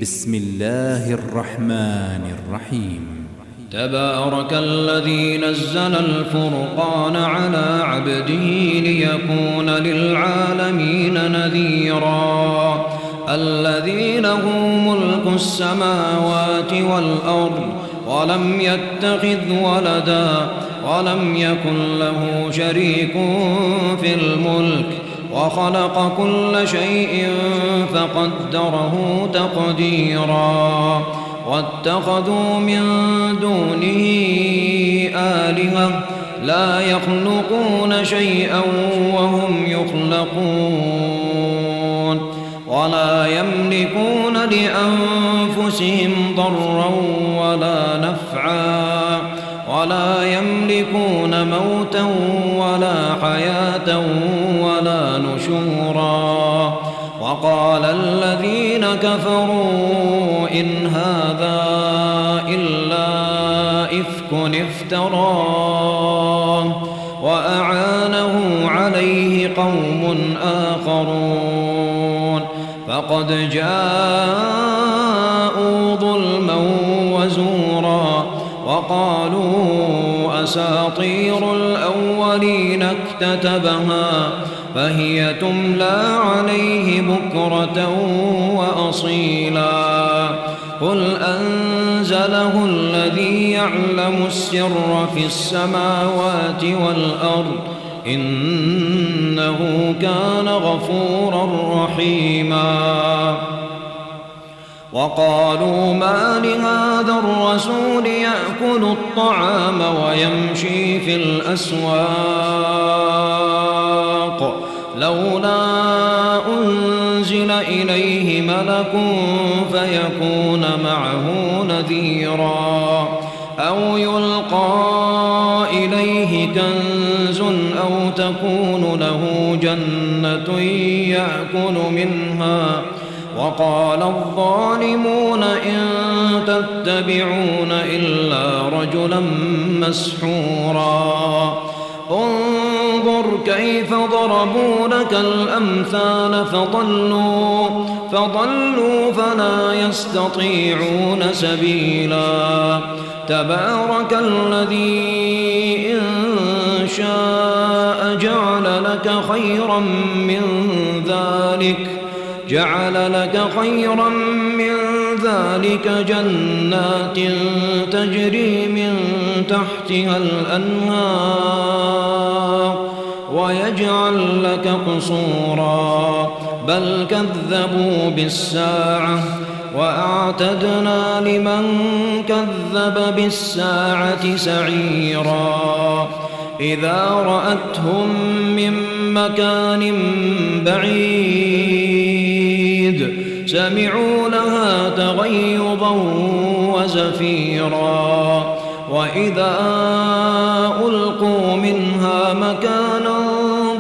بسم الله الرحمن الرحيم. تبارك الذي نزل الفرقان على عبده ليكون للعالمين نذيرا. الذي له ملك السماوات والأرض ولم يتخذ ولدا ولم يكن له شريك في الملك وخلق كل شيء فقدره تقديرا. واتخذوا من دونه آلهة لا يخلقون شيئا وهم يخلقون ولا يملكون لأنفسهم ضرا ولا نفعا ولا يملكون موتا ولا حياة ولا نشورا. وقال الذين كفروا إن هذا إلا إفك افتراه وأعانه عليه قوم آخرون فقد جاءوا ظلما وزورا. وقالوا أساطير الأولين اكتتبها فهي تملى عليه بكرة وأصيلا. قل أنزله الذي يعلم السر في السماوات والأرض إنه كان غفورا رحيما. وقالوا ما لهذا الرسول يأكل الطعام ويمشي في الأسواق لولا أنزل إليه ملك فيكون معه نذيرا أو يلقى إليه كنز أو تكون له جنة يأكل منها. وقال الظالمون إن تتبعون إلا رجلا مسحورا. انظر كيف ضربوا لك الأمثال فضلوا فلا يستطيعون سبيلا. تبارك الذي إن شاء جعل لك خيرا من ذلك جنات تجري من تحتها الأنهار ويجعل لك قصورا بل كذبوا بالساعة وأعتدنا لمن كذب بالساعة سعيرا. إذا رأتهم من مكان بعيد سمعوا لها تغيظا وزفيرا. وإذا ألقوا منها مكانا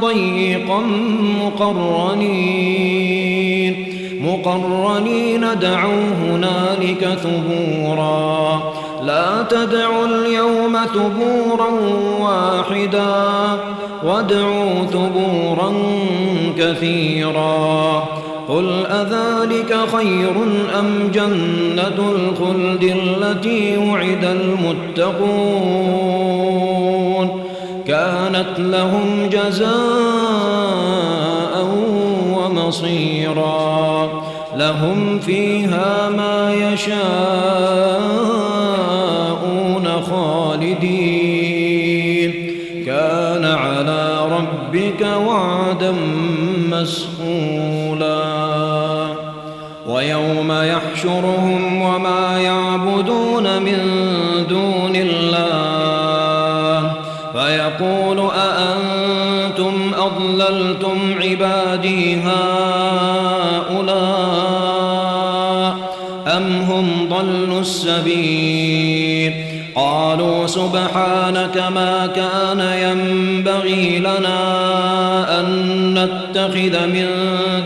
ضيقا مقرنين دعوا هنالك ثبورا. لا تدعوا اليوم ثبورا واحدا وادعوا ثبورا كثيرا. قل أذلك خير أم جنة الخلد التي وعد المتقون كانت لهم جزاء ومصيرا. لهم فيها ما يشاءون خالدين كان على ربك وعدا مسئولا. ويوم يحشرهم وما يعبدون من دون الله فيقول أأنتم أضللتم عبادي هؤلاء أم هم ضلوا السبيل. قالوا سبحانك ما كان ينبغي لنا أن نتخذ من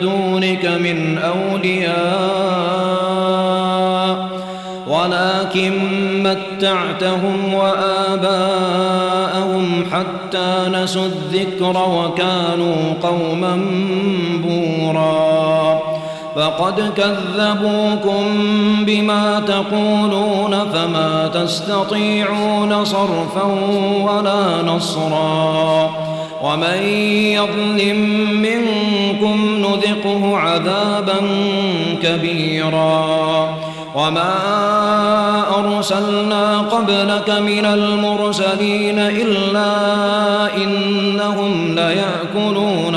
دونك من أولياء ولكن متعتهم وآباءهم حتى نسوا الذكر وكانوا قوما بورا. فقد كذبوكم بما تقولون فما تستطيعون صرفا ولا نصرا ومن يظلم منكم نذقه عذابا كبيرا وما أرسلنا قبلك من المرسلين إلا إنهم ليأكلون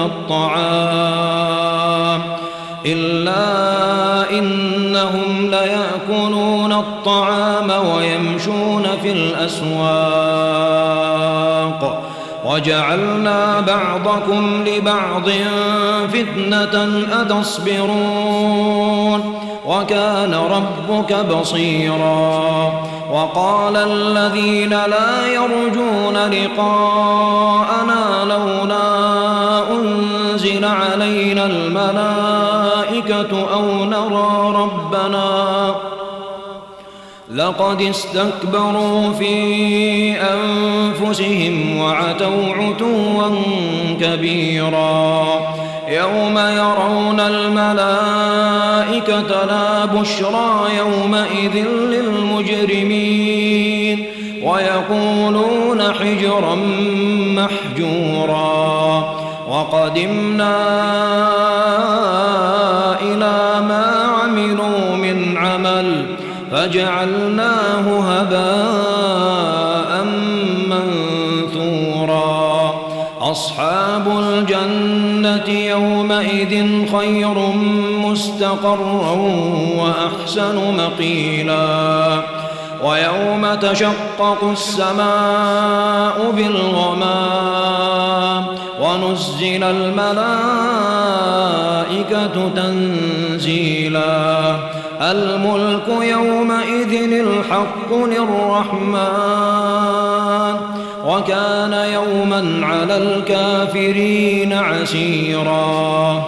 الطعام ويمشون في الأسواق وجعلنا بعضكم لبعض فتنة أتصبرون وكان ربك بصيرا وقال الذين لا يرجون لقاءنا لولا أنزل علينا الملائكة أو نرى ربنا لقد استكبروا في أنفسهم وعتوا عتوا كبيرا يوم يرون الملائكة لا بشرى يومئذ للمجرمين ويقولون حجرا محجورا وقدمنا إلى ما عملوا من عمل فجعلناه هباء منثورا أصحاب الجنة يومئذ خير مستقرا وأحسن مقيلا ويوم تشقق السماء بالغمام ونزل الملائكة تنزيلا الملك يومئذ الحق للرحمن وكان يوما على الكافرين عسيرا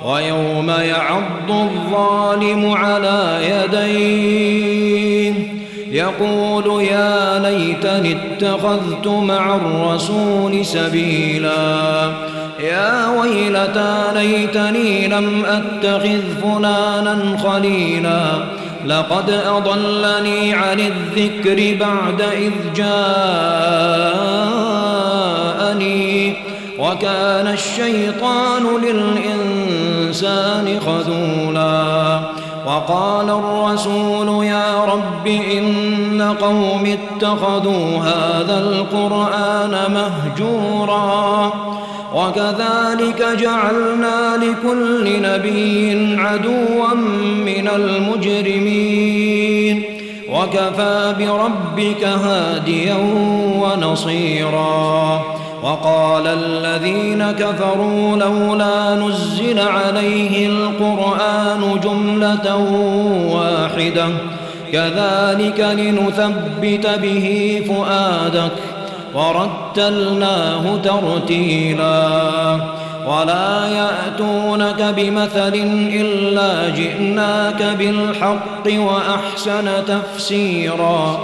ويوم يعض الظالم على يديه يقول يا ليتني اتخذت مع الرسول سبيلا يا ويلتى ليتني لم أتخذ فلانا خليلا لقد أضلني عن الذكر بعد إذ جاءني وكان الشيطان للإنسان خذولا وقال الرسول يا رب إن قوم اتخذوا هذا القرآن مهجورا وكذلك جعلنا لكل نبي عدوا من المجرمين وكفى بربك هاديا ونصيرا وقال الذين كفروا لولا نزل عليه القرآن جملة واحدة كذلك لنثبت به فؤادك ورتلناه ترتيلا ولا يأتونك بمثل إلا جئناك بالحق وأحسن تفسيرا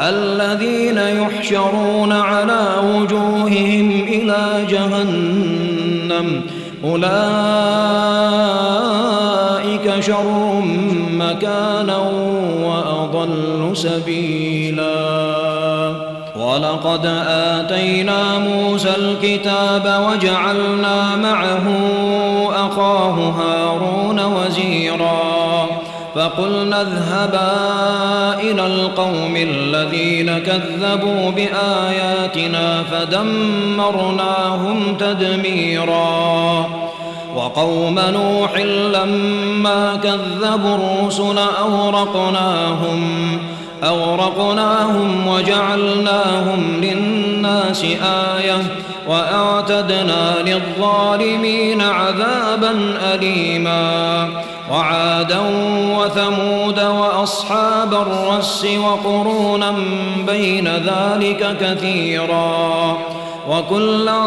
الذين يحشرون على وجوههم إلى جهنم أولئك شر مكانا وأضل سبيلا ولقد آتينا موسى الكتاب وجعلنا معه أخاه هارون وزيرا فقلنا اذهبا إلى القوم الذين كذبوا بآياتنا فدمرناهم تدميرا وقوم نوح لما كذبوا الرسل أورقناهم وجعلناهم للناس آية وأعتدنا للظالمين عذابا أليما وعادا وثمود وأصحاب الرس وقرونا بين ذلك كثيرا وكلا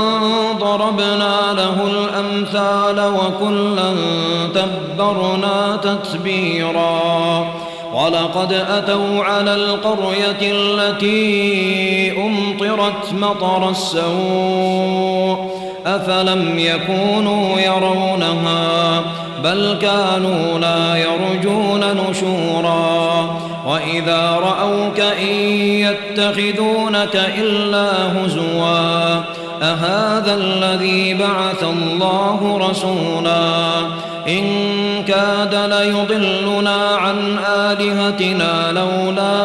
ضربنا له الأمثال وكلا تبرنا تتبيرا ولقد أتوا على القرية التي أمطرت مطر السوء أفلم يكونوا يرونها بل كانوا لا يرجون نشورا وإذا رأوك إن يتخذونك إلا هزوا أهذا الذي بعث الله رسولا إن كاد ليضلنا عن آلهتنا لولا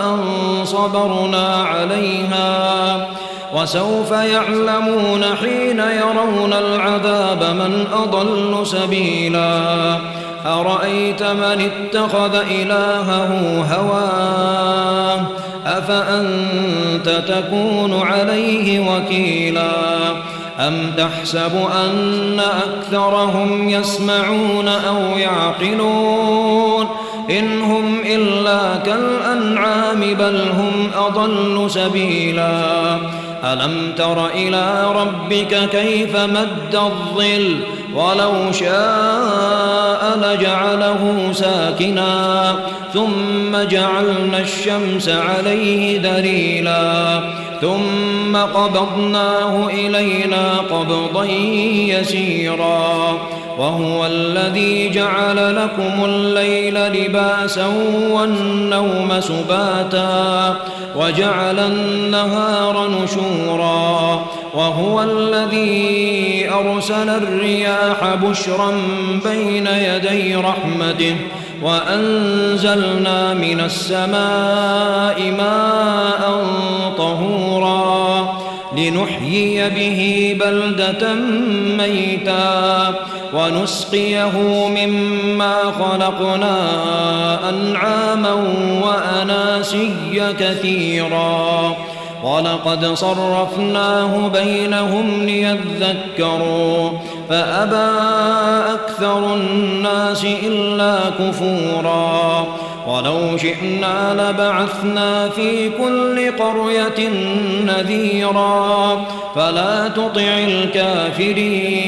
أن صبرنا عليها وسوف يعلمون حين يرون العذاب من أضل سبيلا أرأيت من اتخذ إلهه هواه أفأنت تكون عليه وكيلا أم تحسب أن أكثرهم يسمعون أو يعقلون إن هم إلا كالأنعام بل هم أضل سبيلا ألم تر إلى ربك كيف مد الظل ولو شاء لجعله ساكنا ثم جعلنا الشمس عليه دليلا ثم قبضناه إلينا قبضا يسيرا وهو الذي جعل لكم الليل لباسا والنوم سباتا وجعل النهار نشورا وهو الذي أرسل الرياح بشرا بين يدي رحمته وأنزلنا من السماء ماء طهورا لنحيي به بلدة ميتا ونسقيه مما خلقنا أنعاما وأناسيا كثيرا ولقد صرفناه بينهم ليذكروا فأبى أكثر الناس إلا كفورا ولو شئنا لبعثنا في كل قرية نذيرا فلا تطع الكافرين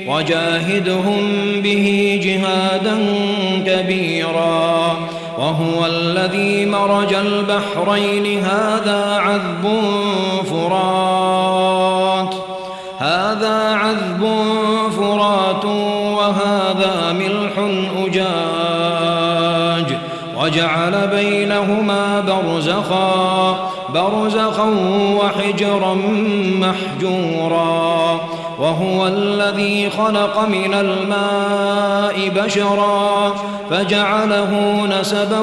وجاهدهم به جهادا كبيرا وهو الذي مرج البحرين هذا عذب فرات وهذا ملح أجاج وجعل بينهما برزخا وحجرا محجورا وهو الذي خلق من الماء بشرا فجعله نسبا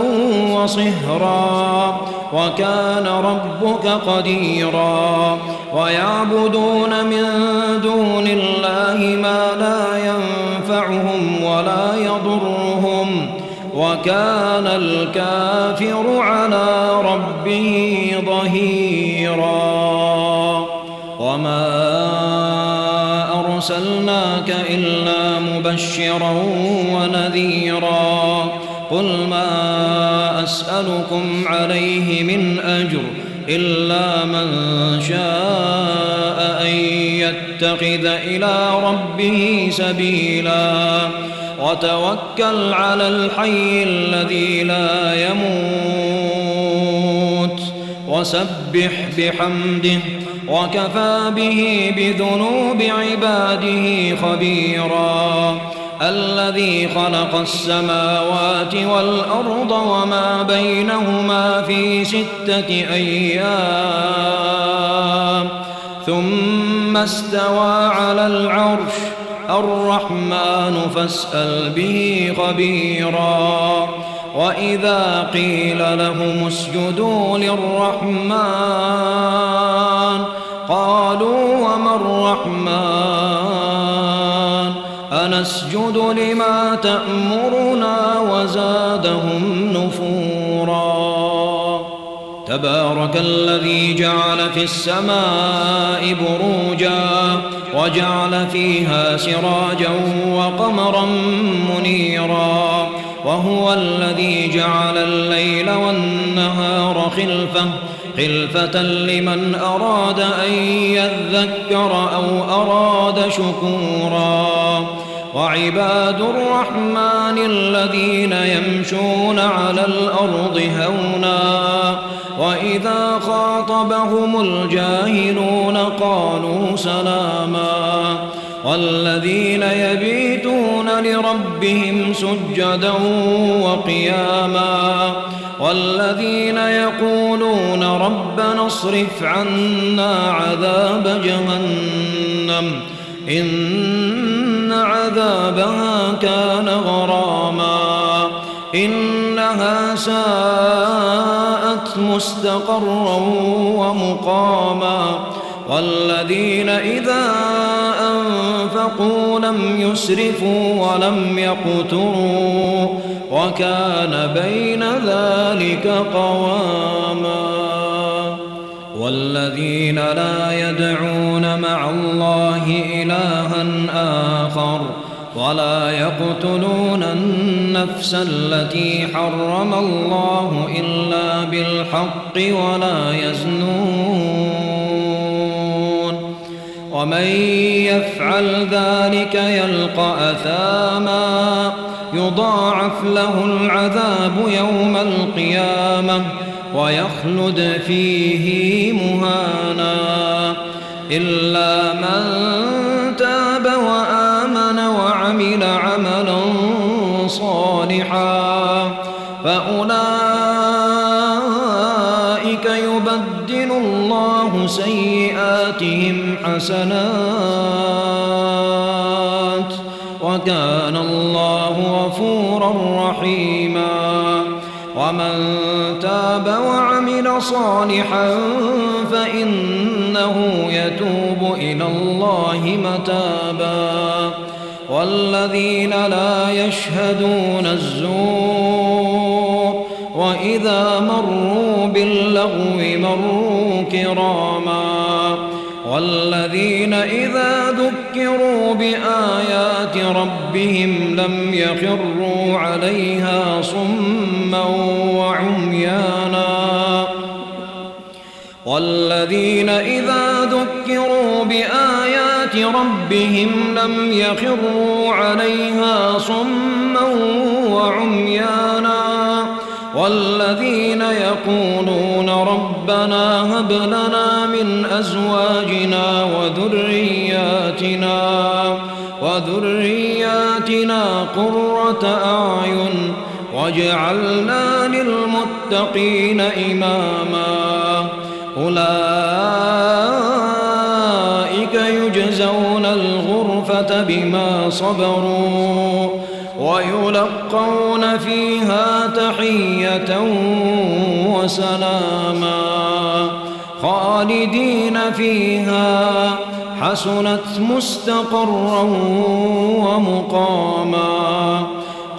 وصهرا وكان ربك قديرا ويعبدون من دون الله ما لا ينفعهم ولا يضرهم وكان الكافر على ربه ظهيرا وما أرسلناك إلا مبشرا ونذيرا قل ما أسألكم عليه من أجر إلا من شاء أن يتخذ إلى ربه سبيلا وتوكل على الحي الذي لا يموت وسبح بحمده وكفى به بذنوب عباده خبيرا الذي خلق السماوات والأرض وما بينهما في 6 أيام ثم استوى على العرش الرحمن فاسأل به خبيرا وإذا قيل لهم اسجدوا للرحمن قالوا وما الرحمن أنسجد لما تأمرنا وزادهم نفورا تبارك الذي جعل في السماء بروجا وجعل فيها سراجا وقمرا منيرا وهو الذي جعل الليل والنهار خلفة لمن أراد أن يذكر أو أراد شكورا وعباد الرحمن الذين يمشون على الأرض هونا وإذا خاطبهم الجاهلون قالوا سلاما والذين يبيتون لربهم سجدا وقياما والذين يقولون ربنا اصرف عنا عذاب جهنم إن عذابها كان غراما إنها ساءت مستقرا ومقاما والذين إذا أنفقوا لم يسرفوا ولم يقتروا وكان بين ذلك قواما والذين لا يدعون مع الله إلها آخر ولا يقتلون النفس التي حرم الله إلا بالحق ولا يزنون ومن يفعل ذلك يلقى أثاما يضاعف له العذاب يوم القيامة ويخلد فيه مهانا إلا من تاب وآمن وعمل عملا صالحا فأولئك يبدل الله سيئاتهم حسنات وكان الله غفورا رحيما ومن تاب وعمل صالحا فإنه يتوب إلى الله متابا والذين لا يشهدون الزور وإذا مروا باللغو مروا كراما والذين إذا ذكروا بآيات ربهم لم يخروا عليها صما وعميانا والذين إذا ذكروا بآيات ربهم لم يخروا عليها صما وعميانا والذين يقولون ربنا هب لنا من أزواجنا وذرياتنا قرة أعين واجعلنا للمتقين إماما أولئك يجزون الغرفة بما صبروا ويلقون فيها تحية وسلاما خالدين فيها حسنت مستقرا ومقاما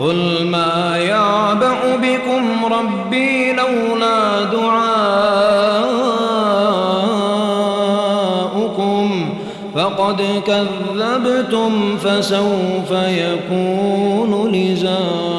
قل ما يعبأ بكم ربي لولا دعاؤكم فقد كذبتم فسوف يكون لزاما.